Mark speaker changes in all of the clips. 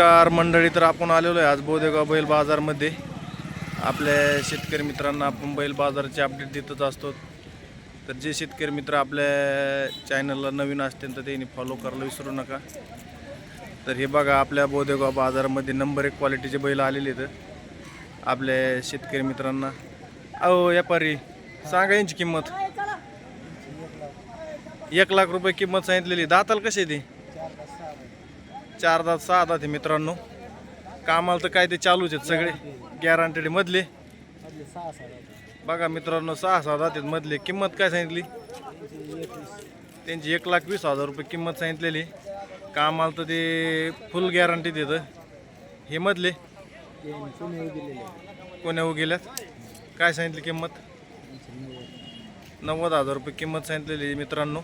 Speaker 1: नमस्कार मंडळी, तर आपण आलेलो आहे आज बोदेगाव बैल बाजारमध्ये. आपल्या शेतकरी मित्रांना आपण बैल बाजाराचे अपडेट देतच असतो. तर जे शेतकरी मित्र आपल्या चॅनलला नवीन असतील तर त्यांनी फॉलो करायला विसरू नका. तर हे बघा, आपल्या बोदेगाव बाजारामध्ये नंबर 1 क्वालिटीचे बैल आलेले आहेत आपल्या शेतकरी मित्रांना. अहो व्यापारी, सांगा यांची किंमत. 1 लाख रुपये किंमत सांगितलेली. दाताला कसे ते? 4 दात 6 दात आहे मित्रांनो. कामाला तर काय ते चालूच आहेत सगळे, गॅरंटेड मधले. बघा मित्रांनो, 6-6 दात आहेत मधले. किंमत काय सांगितली त्यांची? 1,20,000 रुपये किंमत सांगितलेली. कामाला तर ते फुल गॅरंटी देतं. हे मधले कोण्या गेल्यात? काय सांगितली किंमत? 90,000 रुपये किंमत सांगितलेली मित्रांनो.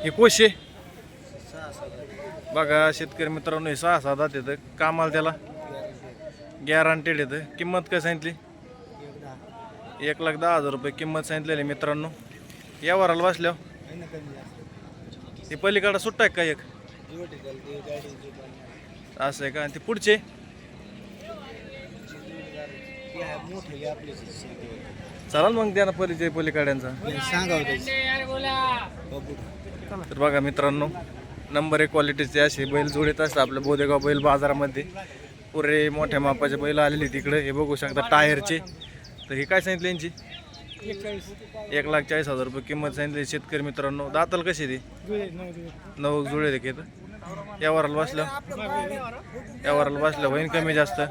Speaker 1: हे कोशे बघा शेतकरी मित्रांनो, हे 6-6 दात येतं. कामाला त्याला गॅरंटेड येतं. किंमत काय सांगितली? 1,10,000 रुपये किंमत सांगितलेली मित्रांनो. या वराला बसल्यावर ते पलीकडं सुट्टा आहे का एक? असं आहे का? आणि ते पुढचे चालाल मग द्या ना परिचय पलीकड्यांचा. तर बघा मित्रांनो, नंबर 1 क्वालिटीचे असे बैल जोडत असतात आपल्या बोदेगाव बैल बाजारामध्ये. पुरे मोठ्या मापाचे बैल आलेले तिकडे. हे बघू शकता टायरचे. तर हे काय सांगितले यांची? 1,40,000 रुपये किंमत सांगितली शेतकरी मित्रांनो. दाताल कशी ते? 9 जुळे घेत. या वराला बसलं होईन कमी जास्त.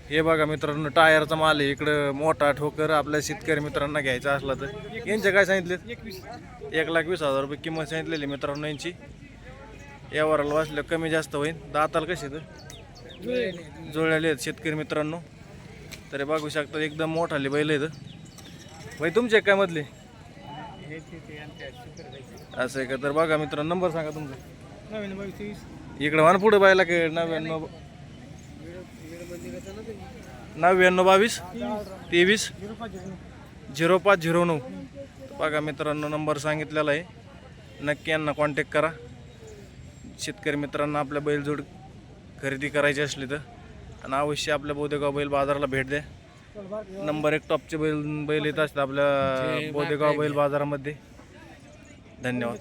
Speaker 1: हे बघा मित्रांनो, टायरचा माल आहे इकडं. मोठा ठोकर आपल्या शेतकरी मित्रांना घ्यायचा असला तर यांचे काय सांगितले? 1,20,000 रुपये किंमत सांगितलेली मित्रांनो यांची. या वराला बसलं कमी जास्त होईल. दाताल कसे तर जुळलेले आहेत शेतकरी मित्रांनो. तर बघू शकता एकदम मोठाले बैल आहेत. भाई तुमचे काय मधले? असं आहे का? तर बघा मित्रांनो, नंबर सांगा तुमचा.
Speaker 2: 99
Speaker 1: इकडे वान पुढे बायला के 99 22 23 0509. बघा मित्रांनो, नंबर सांगितलेला आहे. नक्की यांना कॉन्टॅक्ट करा. शेतकरी मित्रांना आपल्या बैलजोड खरेदी करायची असली तर आणि अवश्य आपल्या बोदेगाव बैल बाजाराला भेट द्या. नंबर 1 टॉपचे बैल येत असतात आपल्या बोदेगाव बैल बाजारामध्ये. धन्यवाद.